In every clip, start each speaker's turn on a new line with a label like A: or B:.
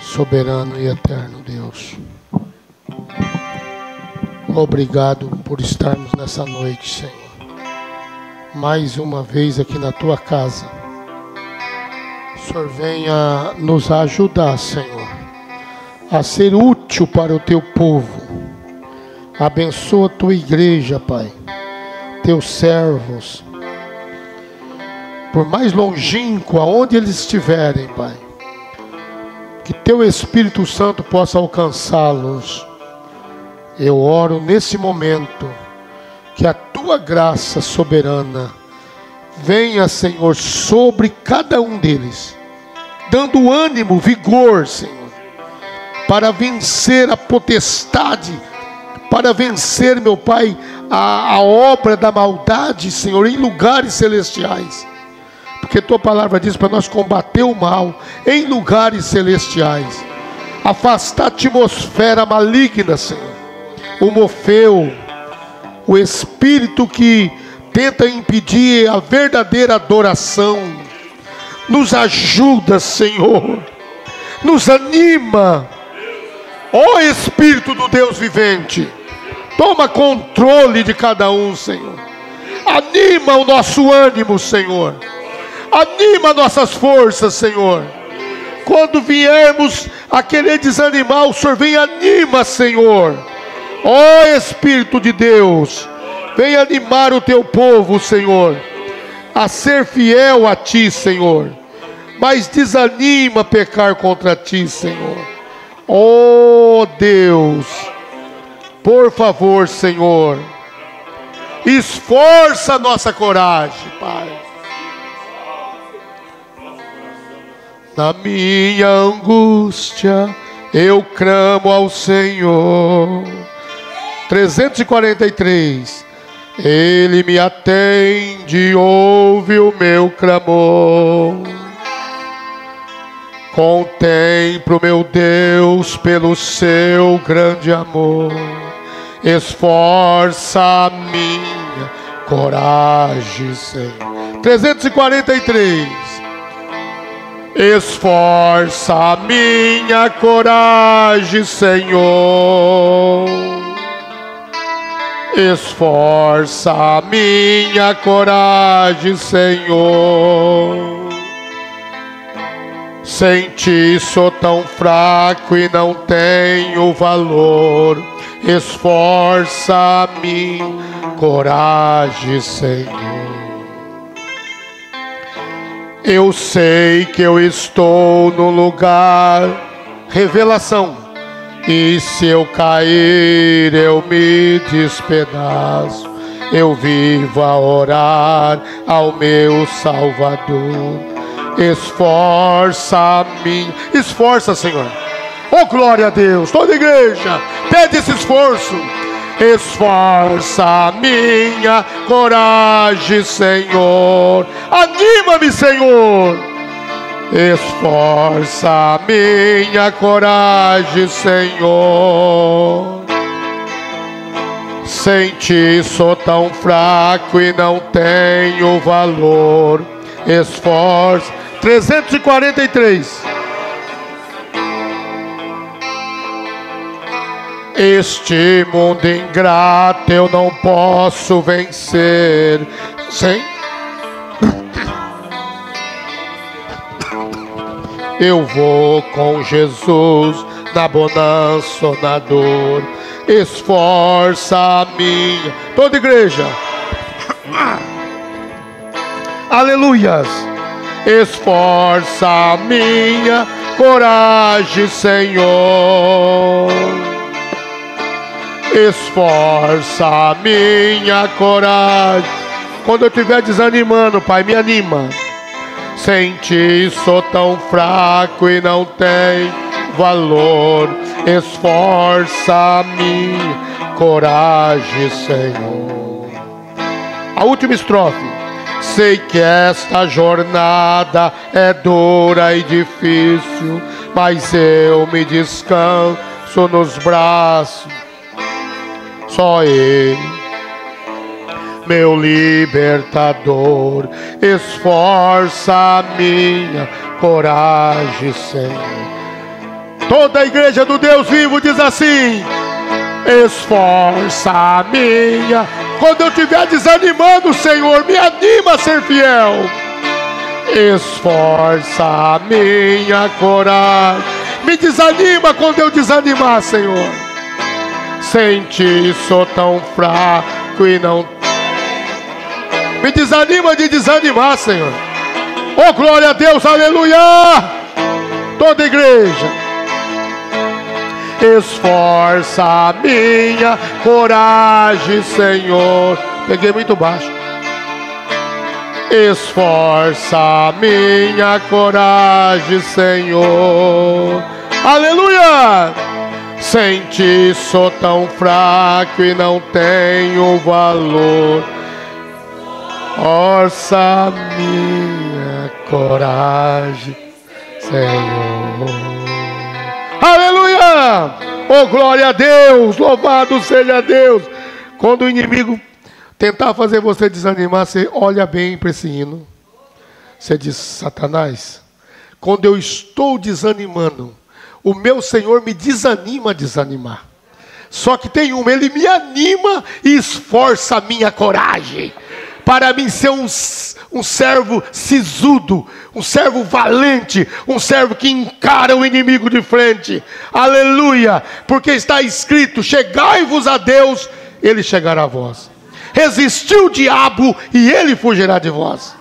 A: Soberano e eterno Deus, obrigado por estarmos nessa noite, Senhor, mais uma vez aqui na Tua casa. O Senhor venha nos ajudar, Senhor, a ser útil para o Teu povo. Abençoa a Tua igreja, Pai, Teus servos, por mais longínquo aonde eles estiverem, Pai, que Teu Espírito Santo possa alcançá-los. Eu oro nesse momento que a Tua graça soberana venha, Senhor, sobre cada um deles, dando ânimo, vigor, Senhor, para vencer a potestade, para vencer, meu Pai, a obra da maldade, Senhor, em lugares celestiais. Porque Tua palavra diz para nós combater o mal em lugares celestiais. Afastar a atmosfera maligna, Senhor. O Mofeu, o espírito que tenta impedir a verdadeira adoração. Nos ajuda, Senhor. Nos anima. Ó Espírito do Deus vivente, toma controle de cada um, Senhor. Anima o nosso ânimo, Senhor. Anima nossas forças, Senhor. Quando viermos a querer desanimar, o Senhor vem e anima, Senhor. Ó Espírito de Deus, vem animar o Teu povo, Senhor, a ser fiel a Ti, Senhor. Mas desanima pecar contra Ti, Senhor. Ó Deus, por favor, Senhor, esforça a nossa coragem, Pai. Na minha angústia, eu clamo ao Senhor. 343. Ele me atende, ouve o meu clamor. Contemplo meu Deus pelo seu grande amor. Esforça a minha coragem, Senhor. 343. Esforça a minha coragem, Senhor. Esforça a minha coragem, Senhor. Sem Ti sou tão fraco e não tenho valor. Esforça a minha coragem, Senhor. Eu sei que eu estou no lugar, revelação, e se eu cair eu me despedaço. Eu vivo a orar ao meu Salvador. Esforça a mim, esforça, Senhor. Oh, glória a Deus. Toda igreja pede esse esforço. Esforça a minha coragem, Senhor. Anima-me, Senhor. Esforça a minha coragem, Senhor. Sem Ti sou tão fraco e não tenho valor. Esforça. 343. Este mundo ingrato eu não posso vencer sem. Eu vou com Jesus na bonança ou na dor. Esforça a minha. Toda igreja. Aleluias. Esforça a minha coragem, Senhor. Esforça a minha coragem. Quando eu estiver desanimando, Pai, me anima. Sem Ti sou tão fraco e não tenho valor. Esforça a minha coragem, Senhor. A última estrofe. Sei que esta jornada é dura e difícil, mas eu me descanso nos braços. Só Ele, meu libertador. Esforça a minha coragem, Senhor. Toda a igreja do Deus vivo diz assim: esforça a minha. Quando eu estiver desanimando, Senhor, me anima a ser fiel. Esforça a minha coragem. Me desanima quando eu desanimar, Senhor. Sem ti sou tão fraco e não. Me desanima de desanimar, Senhor. Oh, glória a Deus, aleluia. Toda a igreja. Esforça a minha coragem, Senhor. Peguei muito baixo. Esforça a minha coragem, Senhor. Aleluia! Sem ti sou tão fraco e não tenho valor. Esforça a minha coragem, Senhor. Aleluia! Oh, glória a Deus! Louvado seja Deus! Quando o inimigo tentar fazer você desanimar, você olha bem para esse hino. Você diz: Satanás, quando eu estou desanimando, o meu Senhor me desanima a desanimar. Só que tem uma, Ele me anima e esforça a minha coragem. Para mim ser um servo sisudo, um servo valente, um servo que encara o inimigo de frente. Aleluia! Porque está escrito: chegai-vos a Deus, Ele chegará a vós. Resistiu o diabo e ele fugirá de vós.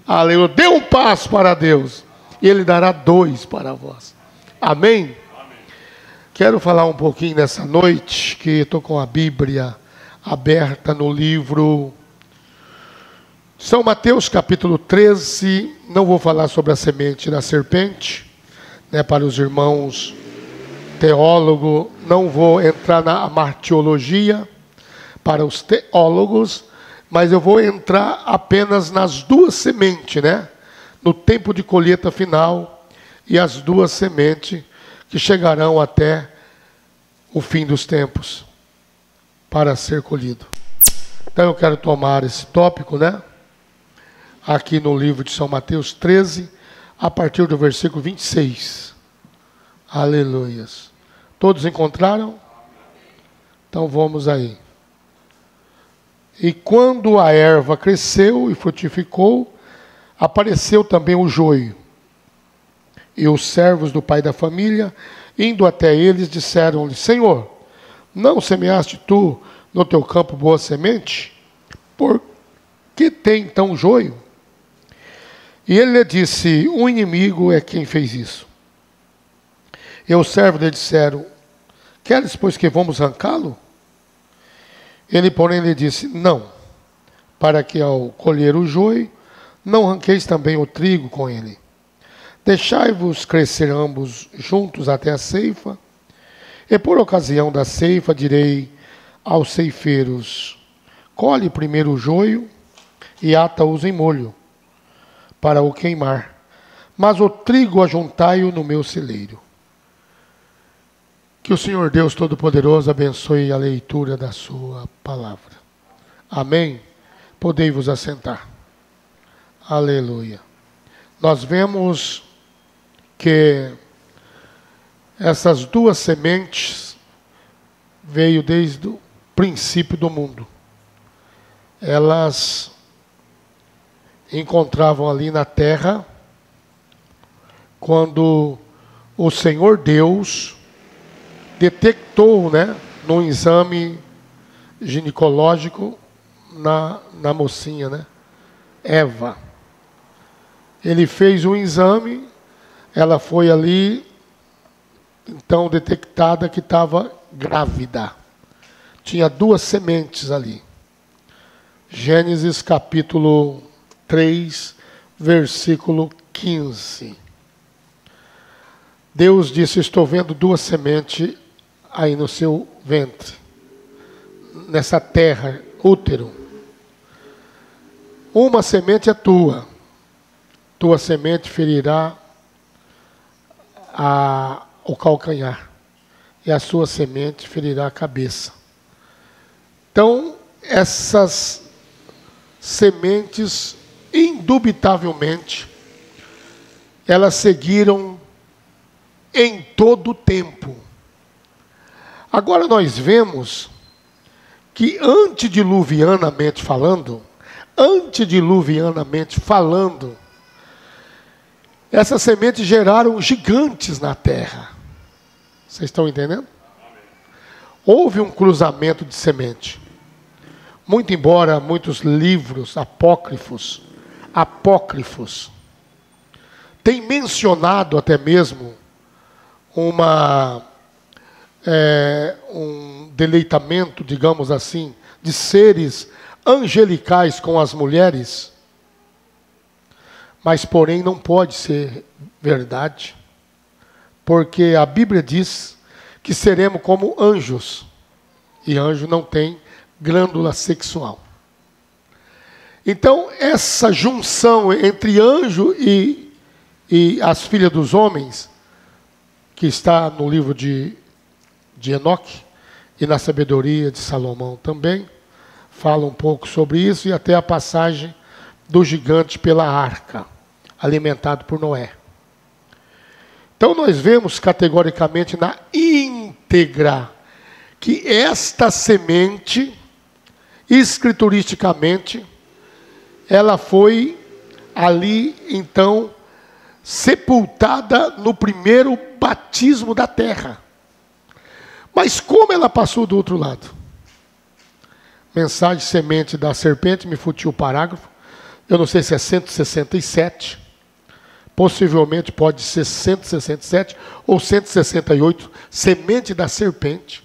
A: Aleluia! Dê um passo para Deus e Ele dará 2 para vós. Amém? Quero falar um pouquinho nessa noite, que estou com a Bíblia aberta no livro São Mateus capítulo 13, não vou falar sobre a semente da serpente, né, para os irmãos teólogos, não vou entrar na martiologia para os teólogos, mas eu vou entrar apenas nas 2 sementes, né, no tempo de colheita final, e as 2 sementes que chegarão até o fim dos tempos, para ser colhido. Então eu quero tomar esse tópico, né, aqui no livro de São Mateus 13, a partir do versículo 26. Aleluias. Todos encontraram? Então vamos aí. E quando a erva cresceu e frutificou, apareceu também o joio. E os servos do pai da família, indo até eles, disseram-lhe: Senhor, não semeaste tu no teu campo boa semente? Por que tem então joio? E ele lhe disse: o inimigo é quem fez isso. E os servos lhe disseram: queres, pois, que vamos arrancá-lo? Ele, porém, lhe disse: não, para que ao colher o joio, não arranqueis também o trigo com ele. Deixai-vos crescer ambos juntos até a ceifa, e por ocasião da ceifa direi aos ceifeiros: colhe primeiro o joio e ata-os em molho, para o queimar, mas o trigo ajuntai-o no meu celeiro. Que o Senhor Deus Todo-Poderoso abençoe a leitura da sua palavra. Amém? Podei-vos assentar. Aleluia. Nós vemos que essas 2 sementes veio desde o princípio do mundo. Elas encontravam ali na terra, quando o Senhor Deus detectou, né, num exame ginecológico na mocinha, né, Eva. Ele fez um exame, ela foi ali, então detectada que estava grávida. Tinha 2 sementes ali. Gênesis capítulo 3, versículo 15. Deus disse: estou vendo 2 sementes aí no seu ventre, nessa terra, útero. Uma semente é tua semente ferirá o calcanhar, e a sua semente ferirá a cabeça. Então, essas sementes, indubitavelmente, elas seguiram em todo o tempo. Agora nós vemos que antediluvianamente falando, essas sementes geraram gigantes na terra. Vocês estão entendendo? Houve um cruzamento de semente. Muito embora muitos livros apócrifos têm mencionado até mesmo um deleitamento, digamos assim, de seres angelicais com as mulheres, mas porém não pode ser verdade, porque a Bíblia diz que seremos como anjos, e anjo não tem glândula sexual. Então, essa junção entre anjo e as filhas dos homens, que está no livro de Enoque, e na sabedoria de Salomão também, fala um pouco sobre isso, e até a passagem do gigante pela arca, alimentado por Noé. Então nós vemos categoricamente na íntegra que esta semente, escrituristicamente, ela foi ali então sepultada no primeiro batismo da terra. Mas como ela passou do outro lado? Mensagem semente da serpente, me futiu o parágrafo. Eu não sei se é 167. Possivelmente pode ser 167 ou 168. Semente da serpente.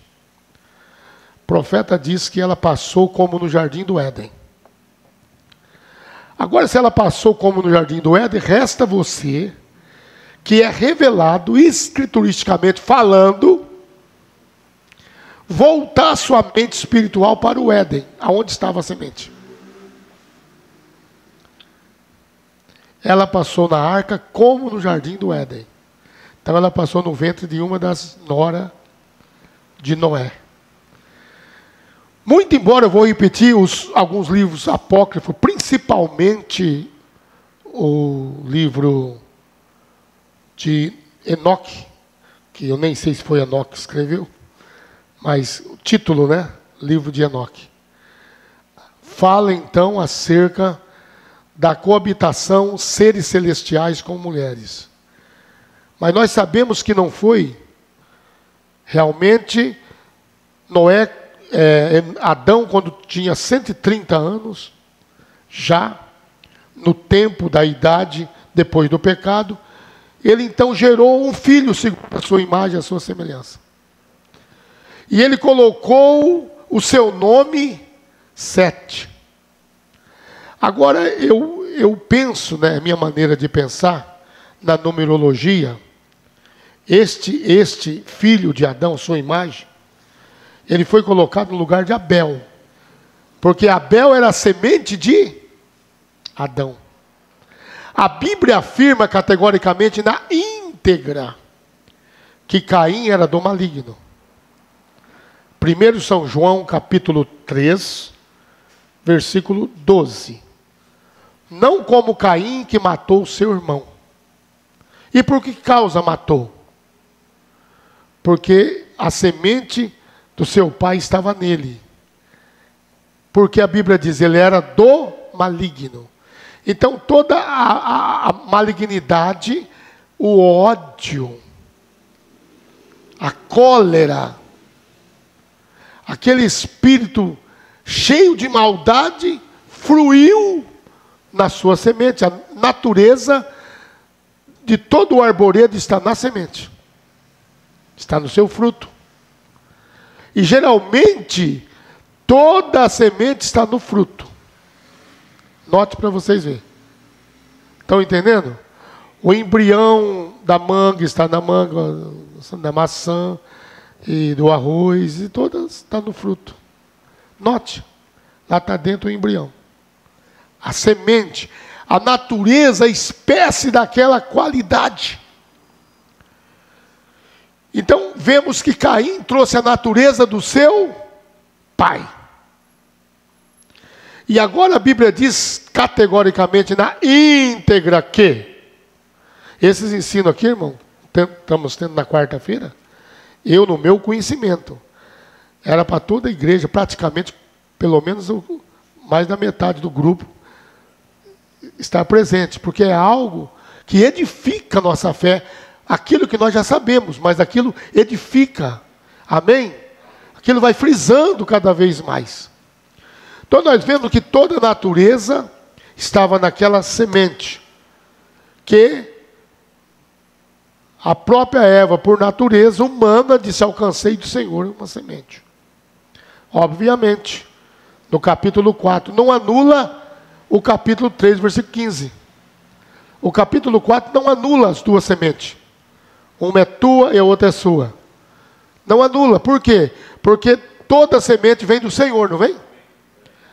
A: O profeta diz que ela passou como no jardim do Éden. Agora, se ela passou como no jardim do Éden, resta você, que é revelado escrituristicamente falando, voltar sua mente espiritual para o Éden, aonde estava a semente. Ela passou na arca como no jardim do Éden. Então ela passou no ventre de uma das noras de Noé. Muito embora eu vou repetir alguns livros apócrifos, principalmente o livro de Enoque, que eu nem sei se foi Enoque que escreveu, mas o título, né? Livro de Enoque. Fala então acerca da coabitação seres celestiais com mulheres. Mas nós sabemos que não foi realmente Noé, Adão, quando tinha 130 anos, já no tempo da idade, depois do pecado, ele então gerou um filho segundo a sua imagem e a sua semelhança. E ele colocou o seu nome Sete. Agora, eu penso, né, minha maneira de pensar, na numerologia, este filho de Adão, sua imagem, ele foi colocado no lugar de Abel. Porque Abel era a semente de Adão. A Bíblia afirma categoricamente na íntegra que Caim era do maligno. 1 São João, capítulo 3, versículo 12. Não como Caim, que matou seu irmão. E por que causa matou? Porque a semente do seu pai estava nele. Porque a Bíblia diz, ele era do maligno. Então toda a malignidade, o ódio, a cólera, aquele espírito cheio de maldade, fruiu na sua semente. A natureza de todo o arvoredo está na semente. Está no seu fruto. E geralmente, toda a semente está no fruto. Note para vocês verem. Estão entendendo? O embrião da manga está na manga, da maçã e do arroz, e todas está no fruto. Note, lá está dentro o embrião. A semente, a natureza, a espécie daquela qualidade. Então, vemos que Caim trouxe a natureza do seu pai. E agora a Bíblia diz categoricamente na íntegra que, esses ensinos aqui, irmão, estamos tendo na quarta-feira, eu, no meu conhecimento, era para toda a igreja, praticamente, pelo menos mais da metade do grupo, estar presente, porque é algo que edifica a nossa fé, aquilo que nós já sabemos, mas aquilo edifica, amém? Aquilo vai frisando cada vez mais. Então nós vemos que toda a natureza estava naquela semente, que a própria Eva, por natureza humana, disse: alcancei do Senhor uma semente. Obviamente, no capítulo 4, não anula o capítulo 3, versículo 15. O capítulo 4 não anula as duas sementes. Uma é tua e a outra é sua. Não anula. Por quê? Porque toda semente vem do Senhor, não vem?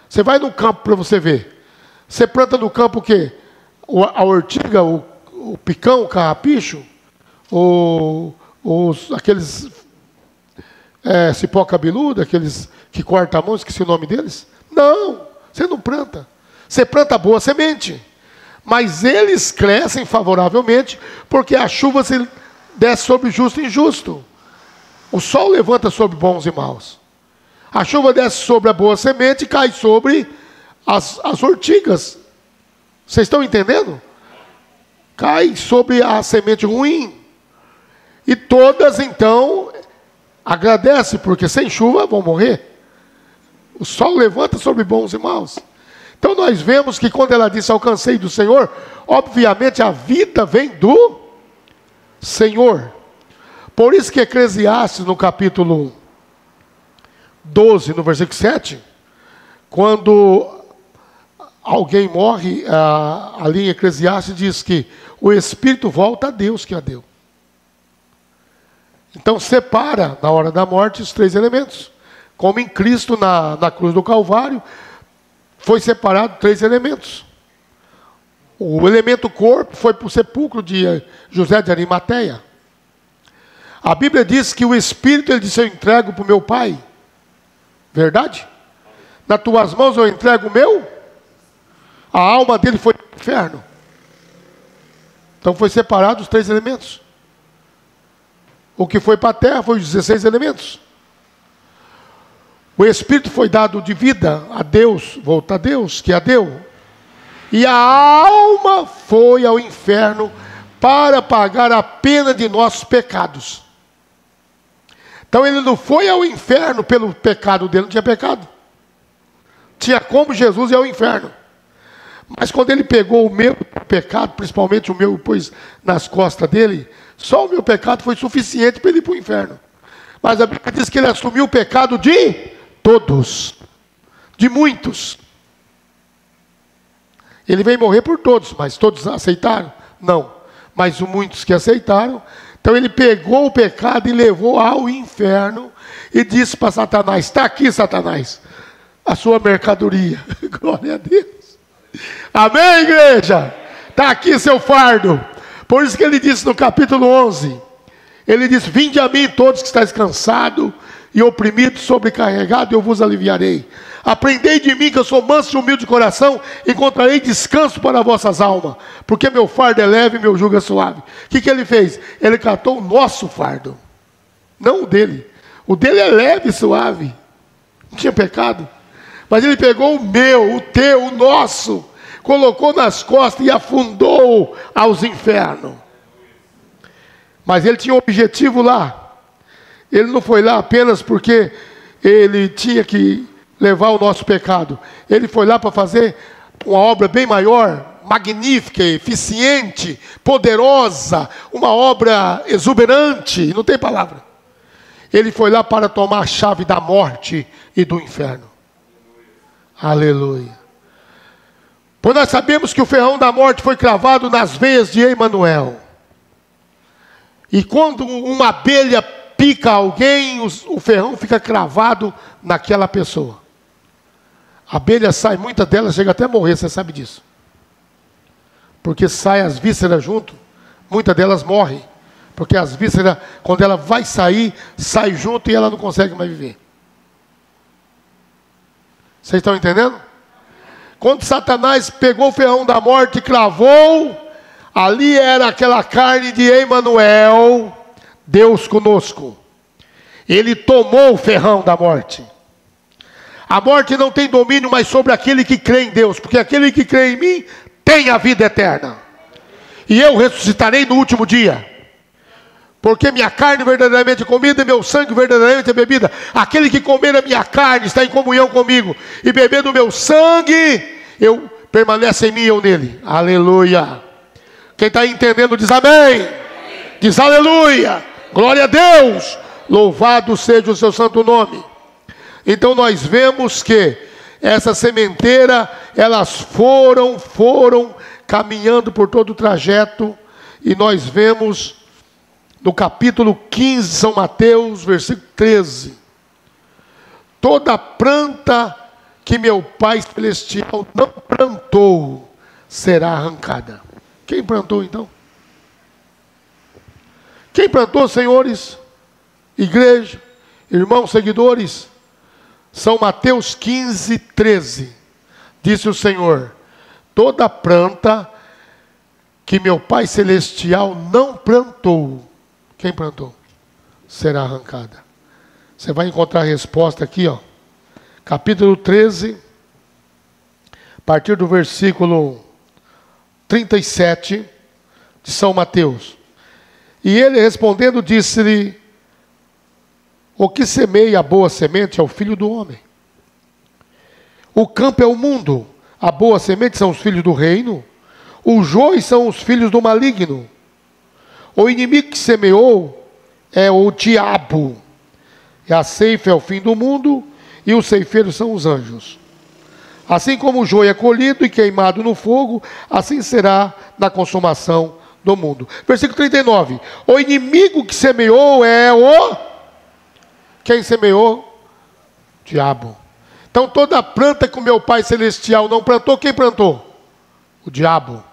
A: Você vai no campo para você ver. Você planta no campo o quê? A ortiga, o picão, o carrapicho, aqueles cipó cabeludo, aqueles que cortam a mão, esqueci o nome deles. Não, você não planta. Você planta boa semente. Mas eles crescem favoravelmente, porque a chuva se desce sobre justo e injusto. O sol levanta sobre bons e maus. A chuva desce sobre a boa semente e cai sobre as ortigas. Vocês estão entendendo? Cai sobre a semente ruim. E todas, então, agradecem, porque sem chuva vão morrer. O sol levanta sobre bons e maus. Então nós vemos que quando ela disse: alcancei do Senhor, obviamente a vida vem do Senhor. Por isso que Eclesiastes, no capítulo 12, no versículo 7, quando alguém morre, ali em Eclesiastes diz que o espírito volta a Deus que a deu. Então separa, na hora da morte, os três elementos. Como em Cristo, na cruz do Calvário, foi separado três elementos. O elemento corpo foi para o sepulcro de José de Arimateia. A Bíblia diz que o Espírito, ele disse: eu entrego para o meu Pai. Verdade? Nas tuas mãos eu entrego o meu. A alma dele foi para o inferno. Então foi separado os três elementos. O que foi para a terra foi os 16 elementos. O Espírito foi dado de vida a Deus, volta a Deus, que a deu. E a alma foi ao inferno para pagar a pena de nossos pecados. Então ele não foi ao inferno pelo pecado dele, não tinha pecado. Tinha como Jesus ir ao inferno. Mas quando ele pegou o meu pecado, principalmente o meu, pôs nas costas dele, só o meu pecado foi suficiente para ele ir para o inferno. Mas a Bíblia diz que ele assumiu o pecado de todos, de muitos. Ele veio morrer por todos, mas todos aceitaram? Não. Mas muitos que aceitaram. Então ele pegou o pecado e levou ao inferno e disse para Satanás: está aqui, Satanás, a sua mercadoria. Glória a Deus. Amém, igreja? Está aqui seu fardo. Por isso que ele disse no capítulo 11, ele disse: vinde a mim todos que estáis cansados e oprimidos, sobrecarregados, eu vos aliviarei. Aprendei de mim, que eu sou manso e humilde de coração, encontrarei descanso para vossas almas, porque meu fardo é leve e meu jugo é suave. O que ele fez? Ele catou o nosso fardo, não o dele. O dele é leve e suave, não tinha pecado. Mas ele pegou o meu, o teu, o nosso, colocou nas costas e afundou aos infernos. Mas ele tinha um objetivo lá. Ele não foi lá apenas porque ele tinha que levar o nosso pecado. Ele foi lá para fazer uma obra bem maior, magnífica, eficiente, poderosa, uma obra exuberante, não tem palavra. Ele foi lá para tomar a chave da morte e do inferno. Aleluia. Pois nós sabemos que o ferrão da morte foi cravado nas veias de Emanuel. E quando uma abelha pica alguém, o ferrão fica cravado naquela pessoa. A abelha sai, muitas delas chegam até a morrer, você sabe disso. Porque sai as vísceras junto, muitas delas morrem. Porque as vísceras, quando ela vai sair, sai junto e ela não consegue mais viver. Vocês estão entendendo? Quando Satanás pegou o ferrão da morte e cravou, Ali era aquela carne de Emanuel, Deus conosco. Ele tomou o ferrão da morte. A morte não tem domínio mais sobre aquele que crê em Deus, porque aquele que crê em mim tem a vida eterna. E eu ressuscitarei no último dia. Porque minha carne verdadeiramente é comida e meu sangue verdadeiramente é bebida. Aquele que comer a minha carne está em comunhão comigo. E beber do meu sangue, eu permaneço em mim e eu nele. Aleluia. Quem está entendendo diz amém. Diz aleluia. Glória a Deus. Louvado seja o seu santo nome. Então nós vemos que essa sementeira, elas foram caminhando por todo o trajeto. E nós vemos no capítulo 15 de São Mateus, versículo 13. Toda planta que meu Pai Celestial não plantou, será arrancada. Quem plantou então? Quem plantou, senhores? Igreja, irmãos, seguidores? São Mateus 15, 13. Disse o Senhor: toda planta que meu Pai Celestial não plantou, quem plantou? Será arrancada. Você vai encontrar a resposta aqui, ó. Capítulo 13, a partir do versículo 37 de São Mateus. E ele respondendo disse-lhe: o que semeia a boa semente é o filho do homem. O campo é o mundo. A boa semente são os filhos do reino. Os joios são os filhos do maligno. O inimigo que semeou é o diabo. E a ceifa é o fim do mundo. E os ceifeiros são os anjos. Assim como o joio é colhido e queimado no fogo, assim será na consumação do mundo. Versículo 39. O inimigo que semeou é o... Quem semeou? Diabo. Então toda planta que o meu Pai Celestial não plantou, quem plantou? O diabo.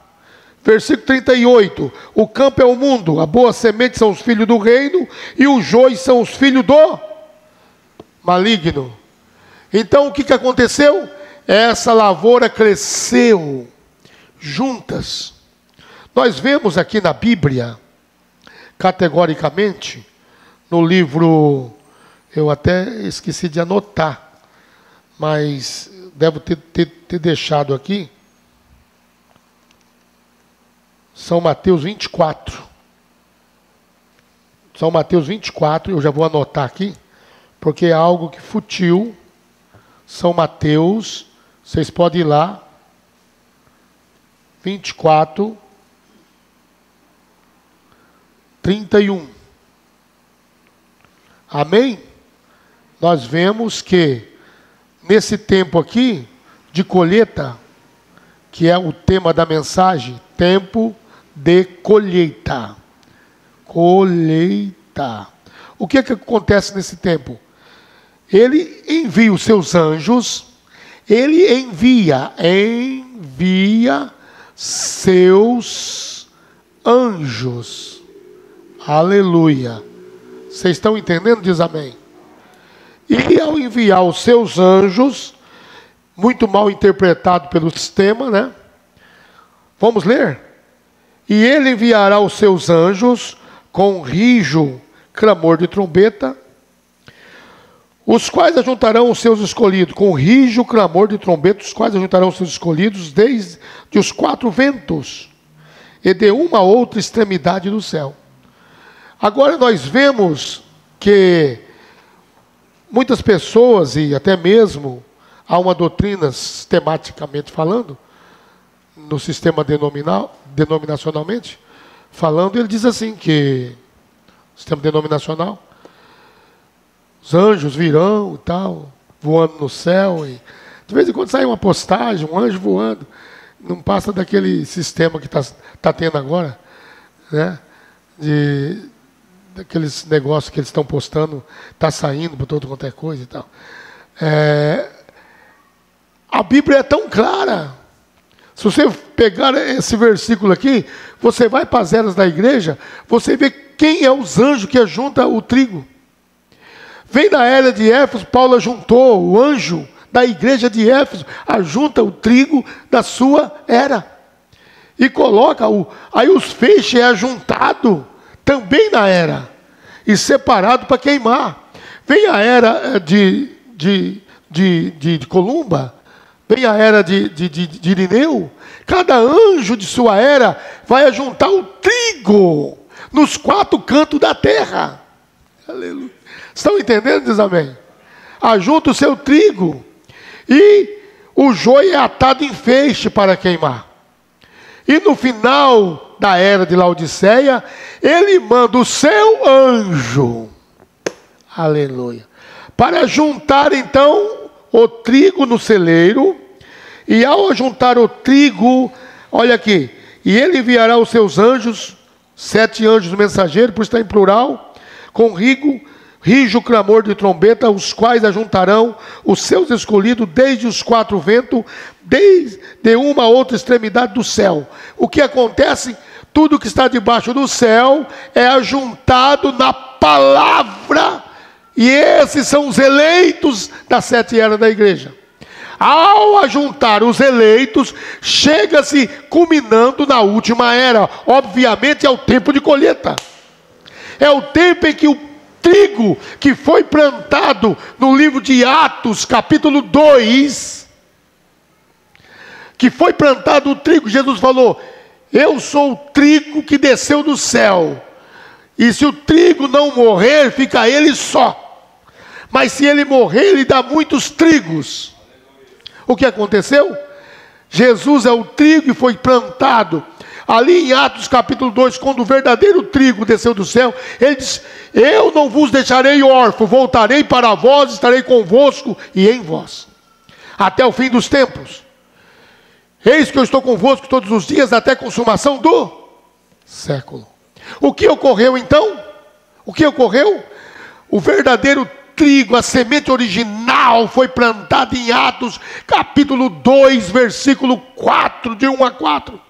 A: Versículo 38. O campo é o mundo, a boa semente são os filhos do reino, e os joios são os filhos do maligno. Então o que aconteceu? Essa lavoura cresceu juntas. Nós vemos aqui na Bíblia, categoricamente, no livro... Eu até esqueci de anotar, mas devo ter deixado aqui. São Mateus 24. São Mateus 24, eu já vou anotar aqui, porque é algo que futiu. São Mateus, vocês podem ir lá. 24, 31. Amém? Nós vemos que, nesse tempo aqui, de colheita, que é o tema da mensagem, tempo de colheita. Colheita. O que acontece nesse tempo? Ele envia os seus anjos, ele envia seus anjos. Aleluia. Vocês estão entendendo? Diz amém. E ao enviar os seus anjos, muito mal interpretado pelo sistema, né? Vamos ler? E ele enviará os seus anjos com rijo, clamor de trombeta, os quais ajuntarão os seus escolhidos, com rijo, clamor de trombeta, os quais ajuntarão os seus escolhidos desde os quatro ventos, e de uma a outra extremidade do céu. Agora nós vemos que muitas pessoas, e até mesmo há uma doutrina, sistematicamente falando, no sistema denominacionalmente, falando, ele diz assim que, sistema denominacional, os anjos virão e tal, voando no céu, e de vez em quando sai uma postagem, um anjo voando, não passa daquele sistema que está tendo agora, né? Daqueles negócios que eles estão postando, está saindo por todo quanto é coisa e tal. A Bíblia é tão clara. Se você pegar esse versículo aqui, você vai para as eras da igreja, você vê quem é os anjos que ajunta o trigo. Vem da era de Éfeso, Paulo ajuntou, o anjo da igreja de Éfeso ajunta o trigo da sua era. e coloca, aí os feixes é ajuntado também na era, e separado para queimar. Vem a era de Columba, vem a era de Irineu, cada anjo de sua era vai ajuntar o trigo nos 4 cantos da terra. Aleluia. Estão entendendo? Diz amém. Ajunta o seu trigo, e o joio é atado em feixe para queimar. E no final da era de Laodiceia, ele manda o seu anjo, aleluia, para juntar então o trigo no celeiro. E ao juntar o trigo, olha aqui, e ele enviará os seus anjos, 7 anjos mensageiros, por estar em plural, com rijo clamor de trombeta, os quais ajuntarão os seus escolhidos desde os 4 ventos, desde uma a outra extremidade do céu. O que acontece? Tudo que está debaixo do céu é ajuntado na palavra, e esses são os eleitos das 7 eras da igreja. Ao ajuntar os eleitos, chega-se culminando na última era. Obviamente é o tempo de colheita. É o tempo em que o trigo que foi plantado no livro de Atos, capítulo 2, que foi plantado o trigo, Jesus falou: eu sou o trigo que desceu do céu, e se o trigo não morrer, fica ele só, mas se ele morrer, ele dá muitos trigos. O que aconteceu? Jesus é o trigo e foi plantado. Ali em Atos capítulo 2, quando o verdadeiro trigo desceu do céu, ele diz: eu não vos deixarei órfão, voltarei para vós, estarei convosco e em vós, até o fim dos tempos. Eis que eu estou convosco todos os dias, até a consumação do século. O que ocorreu então? O que ocorreu? O verdadeiro trigo, a semente original, foi plantada em Atos capítulo 2, versículo 4, de 1 a 4.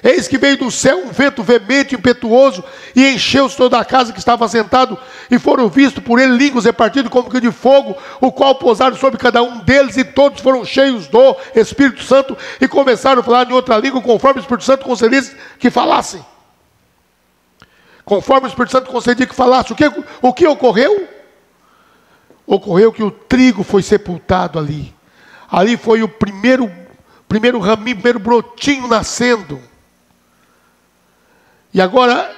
A: Eis que veio do céu um vento veemente, impetuoso, e encheu-se toda a casa que estava assentado, e foram vistos por ele línguas repartidas como que de fogo, o qual pousaram sobre cada um deles, e todos foram cheios do Espírito Santo, e começaram a falar em outra língua, conforme o Espírito Santo concedisse que falassem. Conforme o Espírito Santo concedia que falassem. O que ocorreu? Ocorreu que o trigo foi sepultado ali. Ali foi o primeiro raminho, primeiro brotinho nascendo. E agora,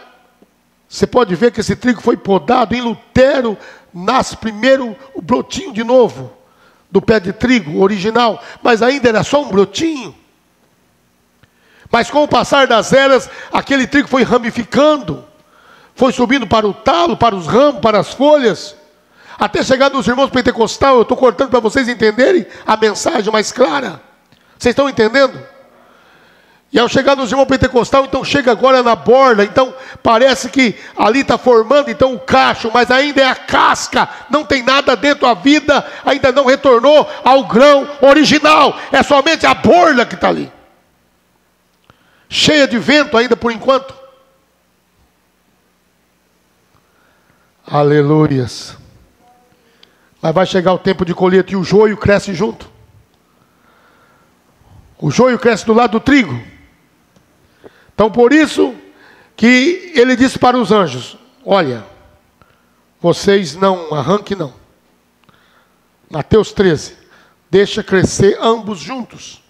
A: você pode ver que esse trigo foi podado. Em Lutero, nasce primeiro o brotinho de novo, do pé de trigo original. Mas ainda era só um brotinho. Mas com o passar das eras, aquele trigo foi ramificando. Foi subindo para o talo, para os ramos, para as folhas. Até chegar nos irmãos pentecostais. Eu estou cortando para vocês entenderem a mensagem mais clara. Vocês estão entendendo? E ao chegar nos irmãos pentecostais, então chega agora na borda. Então parece que ali está formando então o cacho, mas ainda é a casca. Não tem nada dentro, a vida ainda não retornou ao grão original. É somente a borda que está ali. Cheia de vento ainda por enquanto. Aleluias. Mas vai chegar o tempo de colheita e o joio cresce junto. O joio cresce do lado do trigo. Então por isso que ele disse para os anjos: olha, vocês não arranquem não. Mateus 13. Deixa crescer ambos juntos.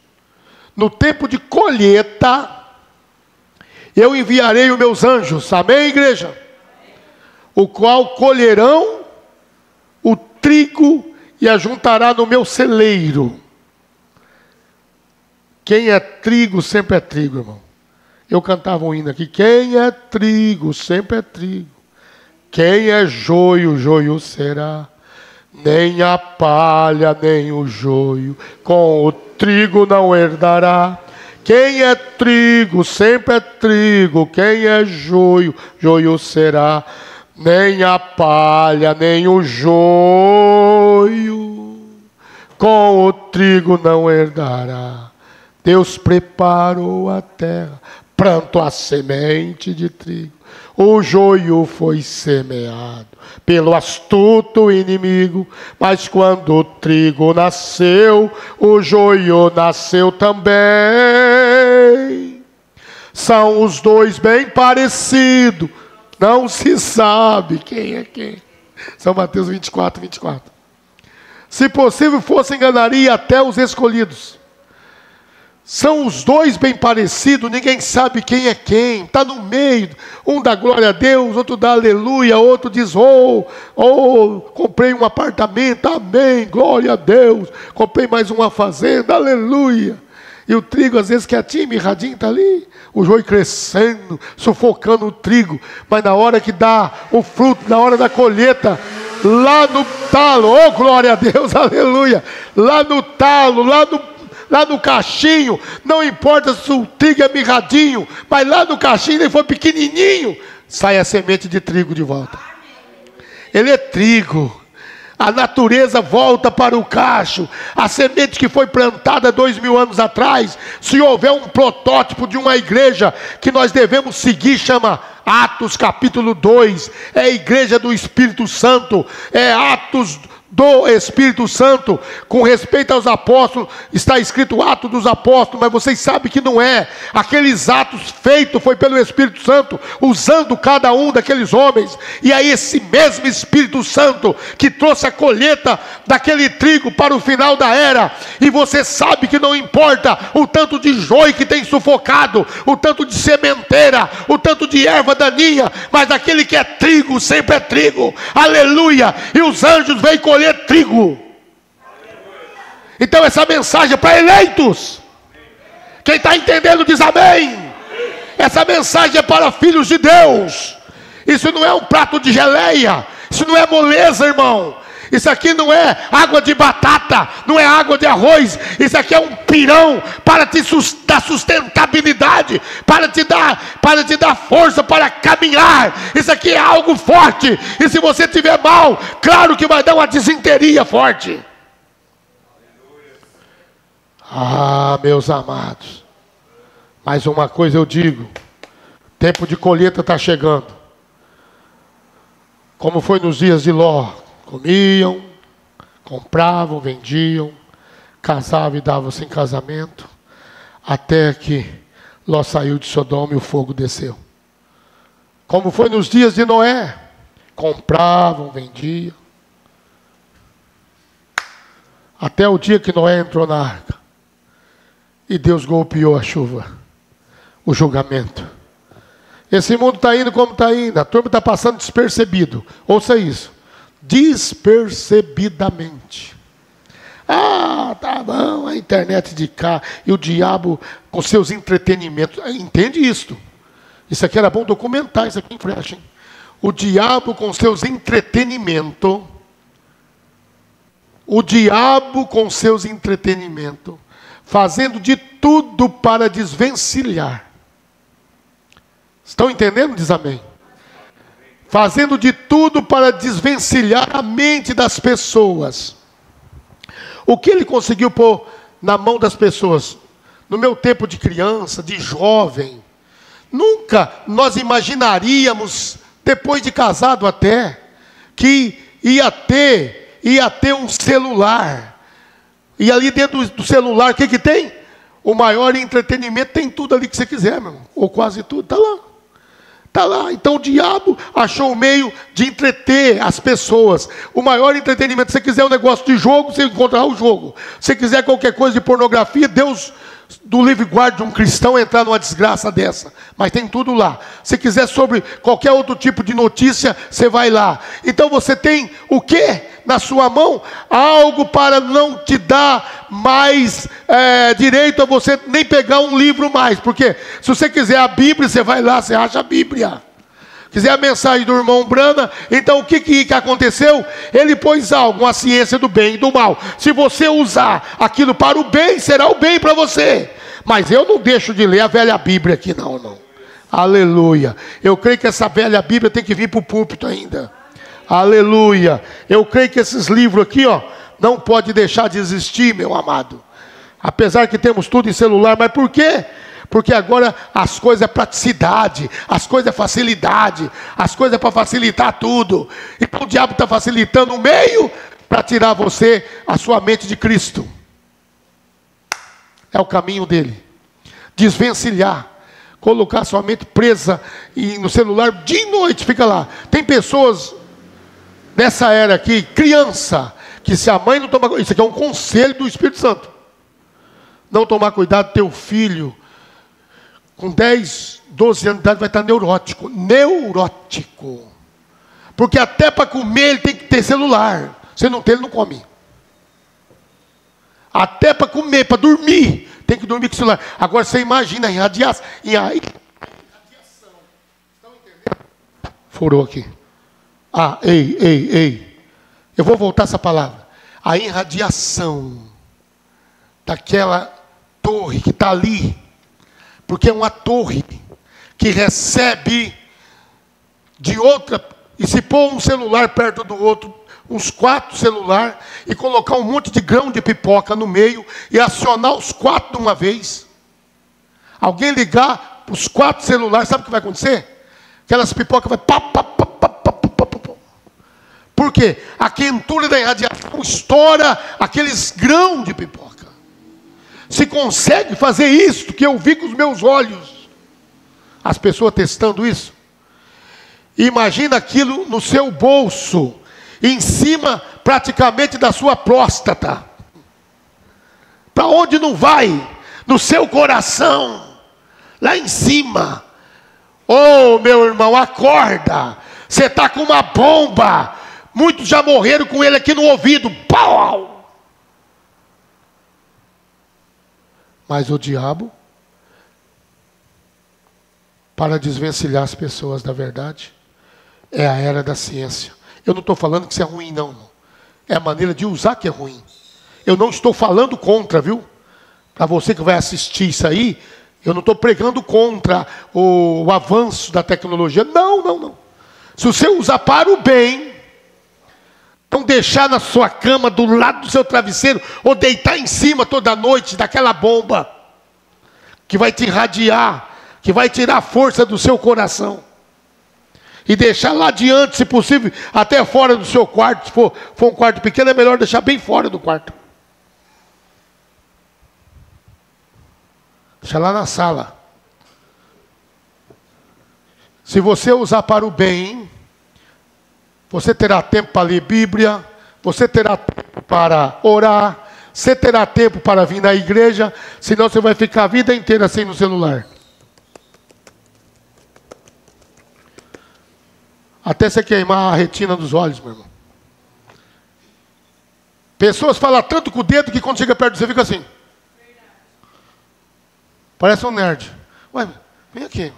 A: No tempo de colheita, eu enviarei os meus anjos. Amém, igreja? O qual colherão o trigo e ajuntará no meu celeiro. Quem é trigo, sempre é trigo, irmão. Eu cantava um hino aqui: quem é trigo, sempre é trigo. Quem é joio, joio será. Nem a palha, nem o joio, com o trigo não herdará. Quem é trigo, sempre é trigo. Quem é joio, joio será. Nem a palha, nem o joio, com o trigo não herdará. Deus preparou a terra, plantou a semente de trigo. O joio foi semeado pelo astuto inimigo, mas quando o trigo nasceu, o joio nasceu também. São os dois bem parecidos. Não se sabe quem é quem. São Mateus 24, 24. Se possível fosse, enganaria até os escolhidos. São os dois bem parecidos, ninguém sabe quem é quem. Está no meio. Um dá glória a Deus, outro dá aleluia, outro diz, comprei um apartamento, amém, glória a Deus. Comprei mais uma fazenda, aleluia. E o trigo às vezes quietinho, mirradinho, está ali. O joio crescendo, sufocando o trigo. Mas na hora que dá o fruto, na hora da colheita, lá no talo, oh glória a Deus, aleluia. Lá no talo, lá no cachinho, não importa se o trigo é mirradinho, mas lá no cachinho ele foi pequenininho, sai a semente de trigo de volta. Ele é trigo. A natureza volta para o cacho. A semente que foi plantada 2000 anos atrás, se houver um protótipo de uma igreja que nós devemos seguir, chama Atos capítulo 2. É a igreja do Espírito Santo. É Atos do Espírito Santo. Com respeito aos apóstolos, está escrito Atos dos Apóstolos, mas vocês sabem que não é. Aqueles atos feitos foi pelo Espírito Santo, usando cada um daqueles homens. E aí esse mesmo Espírito Santo que trouxe a colheita daquele trigo para o final da era. E você sabe que não importa o tanto de joio que tem sufocado, o tanto de sementeira, o tanto de erva daninha, mas aquele que é trigo sempre é trigo, aleluia. E os anjos vêm colher trigo. Então essa mensagem é para eleitos. Quem está entendendo diz amém. Essa mensagem é para filhos de Deus. Isso não é um prato de geleia, isso não é moleza, irmão. Isso aqui não é água de batata, não é água de arroz. Isso aqui é um pirão para te dar sustentabilidade, para te dar força para caminhar. Isso aqui é algo forte. E se você tiver mal, claro que vai dar uma desinteria forte. Ah, meus amados, mais uma coisa eu digo: tempo de colheita está chegando. Como foi nos dias de Ló. Comiam, compravam, vendiam, casavam e davam-se em casamento, até que Ló saiu de Sodoma e o fogo desceu. Como foi nos dias de Noé, compravam, vendiam, até o dia que Noé entrou na arca, e Deus golpeou a chuva, o julgamento. Esse mundo está indo como está indo, a turma está passando despercebido. Ouça isso. Despercebidamente. Ah, tá bom, a internet de cá, e o diabo com seus entretenimentos. Entende isto? Isso aqui era bom documentar, isso aqui em flash, hein? O diabo com seus entretenimentos. O diabo com seus entretenimentos, fazendo de tudo para desvencilhar. Estão entendendo? Diz amém. Fazendo de tudo para desvencilhar a mente das pessoas. O que ele conseguiu pôr na mão das pessoas? No meu tempo de criança, de jovem, nunca nós imaginaríamos, depois de casado até, que ia ter um celular. E ali dentro do celular, o que tem? O maior entretenimento, tem tudo ali que você quiser, meu irmão. Ou quase tudo, está lá. Está lá. Então o diabo achou um meio de entreter as pessoas. O maior entretenimento, se você quiser um negócio de jogo, você encontrará o jogo. Se quiser qualquer coisa de pornografia, Deus do livre guarde de um cristão entrar numa desgraça dessa. Mas tem tudo lá. Se quiser sobre qualquer outro tipo de notícia, você vai lá. Então você tem o quê na sua mão? Algo para não te dar mais direito a você nem pegar um livro mais. Porque se você quiser a Bíblia, você vai lá, você acha a Bíblia. Quiser a mensagem do irmão Brana, então o que aconteceu? Ele pôs algo, a ciência do bem e do mal. Se você usar aquilo para o bem, será o bem para você. Mas eu não deixo de ler a velha Bíblia aqui, não. Aleluia. Eu creio que essa velha Bíblia tem que vir para o púlpito ainda. Aleluia. Eu creio que esses livros aqui, não pode deixar de existir, meu amado. Apesar que temos tudo em celular, mas por quê? Porque agora as coisas é praticidade, as coisas é facilidade, as coisas é para facilitar tudo. Então o diabo está facilitando o meio para tirar você, a sua mente de Cristo. É o caminho dele. Desvencilhar. colocar sua mente presa no celular, dia e noite, fica lá. Tem pessoas nessa era aqui, criança, que se a mãe não tomar, isso aqui é um conselho do Espírito Santo, não tomar cuidado, teu filho, com 10, 12 anos de idade, vai estar neurótico. Porque até para comer ele tem que ter celular. Se não tem, ele não come. Até para comer, para dormir, tem que dormir com o celular. Agora você imagina a irradiação. Estão entendendo? Furou aqui. Ei. Eu vou voltar essa palavra. A irradiação daquela torre que está ali. Porque é uma torre que recebe de outra. E se pôr um celular perto do outro, uns 4 celulares, e colocar um monte de grão de pipoca no meio, e acionar os 4 de uma vez. Alguém ligar os 4 celulares, sabe o que vai acontecer? Aquelas pipocas vai pá. Por quê? A quentura da irradiação estoura aqueles grãos de pipoca. Se consegue fazer isso, que eu vi com os meus olhos, as pessoas testando isso, imagina aquilo no seu bolso, em cima praticamente da sua próstata. Para onde não vai? No seu coração, lá em cima. Oh, meu irmão, acorda. Você está com uma bomba. Muitos já morreram com ele aqui no ouvido. Pau! Mas o diabo, para desvencilhar as pessoas da verdade, é a era da ciência. Eu não estou falando que isso é ruim, não. É a maneira de usar que é ruim. Eu não estou falando contra, viu? Para você que vai assistir isso aí, eu não estou pregando contra o avanço da tecnologia. Não. Se você usar para o bem, não deixar na sua cama, do lado do seu travesseiro, ou deitar em cima toda noite daquela bomba, que vai te irradiar, que vai tirar a força do seu coração. E deixar lá adiante, se possível, até fora do seu quarto. Se for um quarto pequeno, é melhor deixar bem fora do quarto. Deixa lá na sala. Se você usar para o bem, você terá tempo para ler Bíblia, você terá tempo para orar, você terá tempo para vir na igreja, senão você vai ficar a vida inteira sem no celular. Até você queimar a retina dos olhos, meu irmão. Pessoas falam tanto com o dedo que quando chega perto de você fica assim. Parece um nerd. Ué, vem aqui.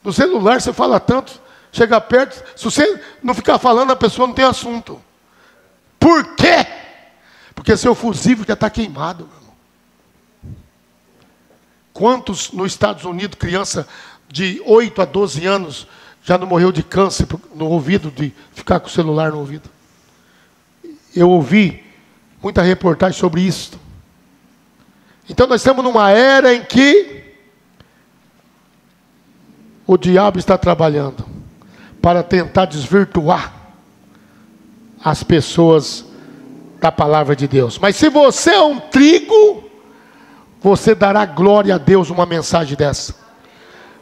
A: No celular você fala tanto, chega perto, se você não ficar falando, a pessoa não tem assunto. Por quê? Porque seu fusível já está queimado, meu irmão. Quantos nos Estados Unidos, criança de 8 a 12 anos, já não morreu de câncer no ouvido, de ficar com o celular no ouvido? Eu ouvi muita reportagem sobre isso. Então nós estamos numa era em que o diabo está trabalhando para tentar desvirtuar as pessoas da palavra de Deus. Mas se você é um trigo, você dará glória a Deus uma mensagem dessa.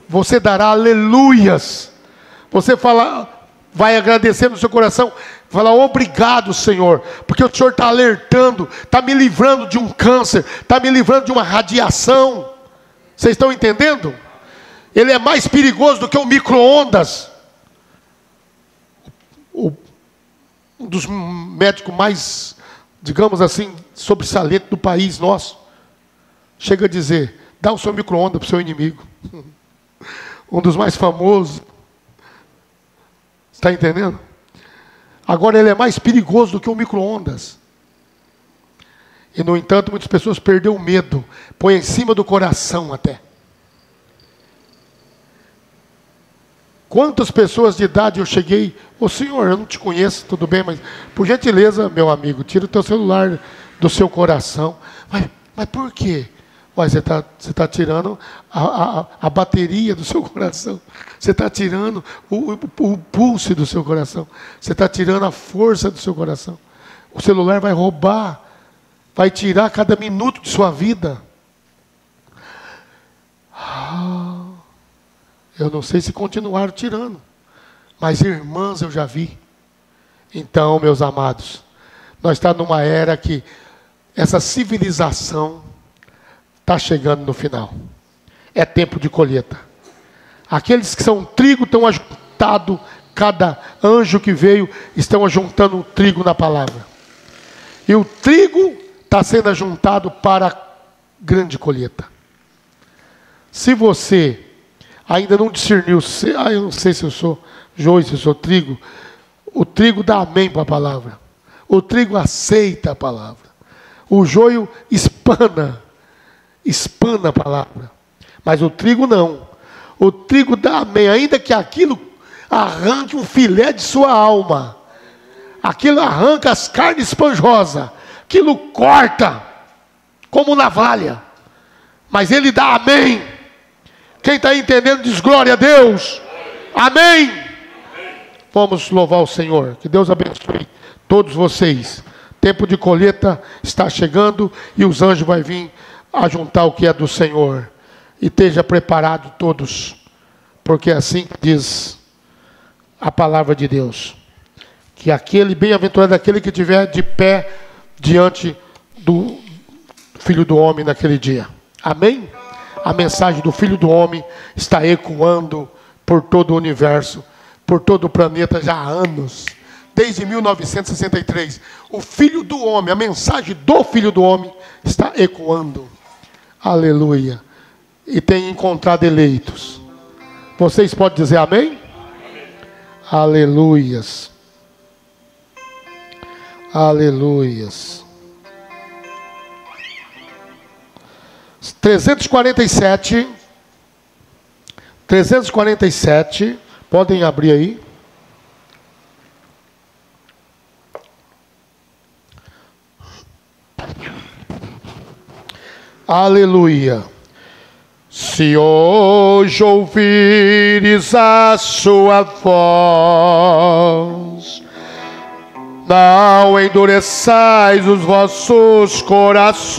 A: Você dará aleluias. Você vai agradecer no seu coração, falar obrigado, Senhor, porque o Senhor está alertando, está me livrando de um câncer, está me livrando de uma radiação. Vocês estão entendendo? Ele é mais perigoso do que o micro-ondas. Um dos médicos mais, digamos assim, sobressalentes do país nosso, chega a dizer, dá o seu micro-ondas para o seu inimigo. Um dos mais famosos. Está entendendo? Agora ele é mais perigoso do que o micro-ondas. E no entanto, muitas pessoas perderam o medo. Põe em cima do coração até. Quantas pessoas de idade eu cheguei, ô senhor, eu não te conheço, tudo bem, mas por gentileza, meu amigo, tira o teu celular do seu coração. Mas por quê? Ué, você tá tirando a bateria do seu coração. Você está tirando o pulso do seu coração. Você está tirando a força do seu coração. O celular vai roubar, vai tirar cada minuto de sua vida. Eu não sei se continuaram tirando, mas irmãs eu já vi. Então, meus amados, nós estamos numa era que essa civilização está chegando no final. É tempo de colheita. Aqueles que são trigo estão ajuntados, cada anjo que veio estão ajuntando um trigo na palavra. E o trigo está sendo ajuntado para a grande colheita. Se você ainda não discerniu, eu não sei se eu sou joio, se eu sou trigo, o trigo dá amém para a palavra. O trigo aceita a palavra. O joio espana a palavra. Mas o trigo não. O trigo dá amém, ainda que aquilo arranque um filé de sua alma. Aquilo arranca as carnes esponjosas. Aquilo corta como navalha. Mas ele dá amém. Quem está entendendo diz glória a Deus. Amém. Vamos louvar o Senhor. Que Deus abençoe todos vocês. Tempo de colheita está chegando e os anjos vão vir a juntar o que é do Senhor. E esteja preparado todos, porque é assim que diz a palavra de Deus. Que aquele, bem-aventurado aquele que estiver de pé diante do Filho do Homem naquele dia. Amém? A mensagem do Filho do Homem está ecoando por todo o universo, por todo o planeta já há anos. Desde 1963, o Filho do Homem, a mensagem do Filho do Homem está ecoando. Aleluia. E tem encontrado eleitos. Vocês podem dizer amém? Amém. Aleluias. Aleluias. 347. Podem abrir aí. Aleluia. Se hoje ouvires a sua voz, não endureçais os vossos corações.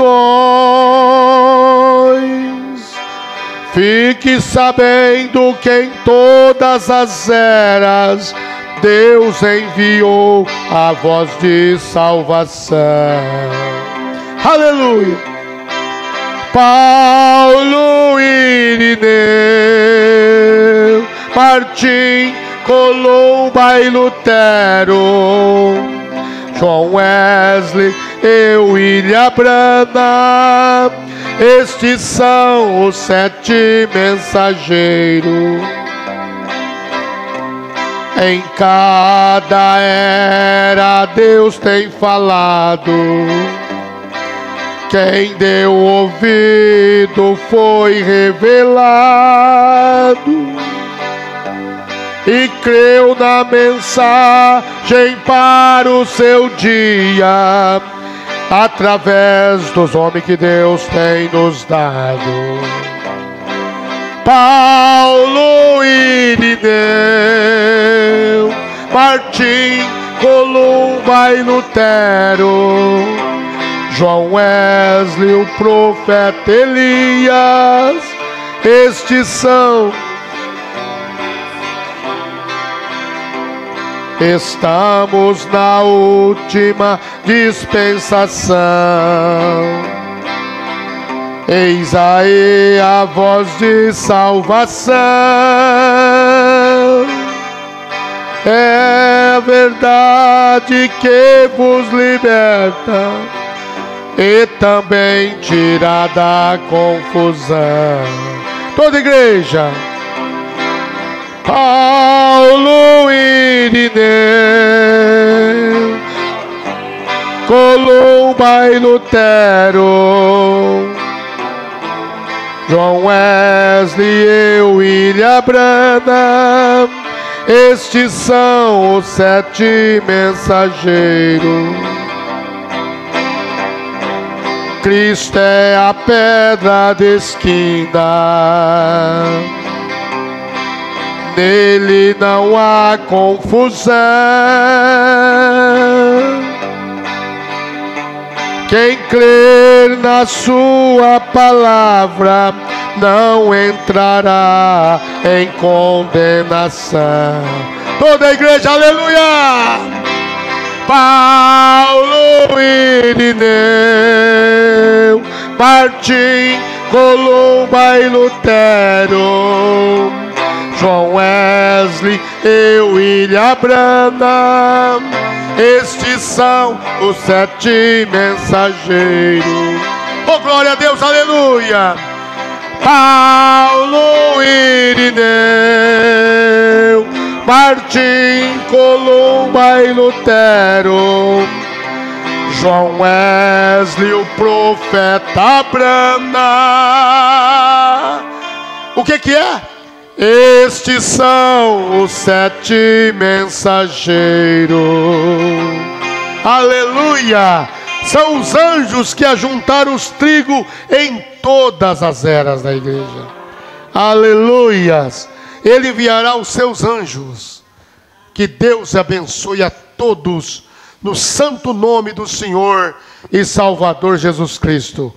A: Fique sabendo que em todas as eras Deus enviou a voz de salvação. Aleluia. Paulo, Irineu, Martim, Columba e Lutero, John Wesley e William Branham, estes são os 7 mensageiros. Em cada era Deus tem falado. Quem deu ouvido foi revelado e creu na mensagem para o seu dia, através dos homens que Deus tem nos dado. Paulo, Irineu, Martim, Columba e Lutero, João Wesley, o profeta Elias, estes são. Estamos na última dispensação. Eis aí a voz de salvação. É a verdade que vos liberta e também tira da confusão. Toda igreja. Paulo, Irineu, Columba e Lutero, John Wesley e William Branham, estes são os 7 mensageiros. Cristo é a pedra de esquina, nele não há confusão. Quem crer na sua palavra não entrará em condenação. Toda a igreja, aleluia! Paulo, Irineu, Martim, Columba e Lutero, João Wesley e William Branham, estes são os 7 mensageiros. Oh, glória a Deus, aleluia! Paulo, Irineu, Martim, Columba e Lutero, João Wesley, o profeta Branham. O que é? Estes são os 7 mensageiros. Aleluia! São os anjos que ajuntaram os trigo em todas as eras da igreja. Aleluias! Ele enviará os seus anjos. Que Deus abençoe a todos no santo nome do Senhor e Salvador Jesus Cristo.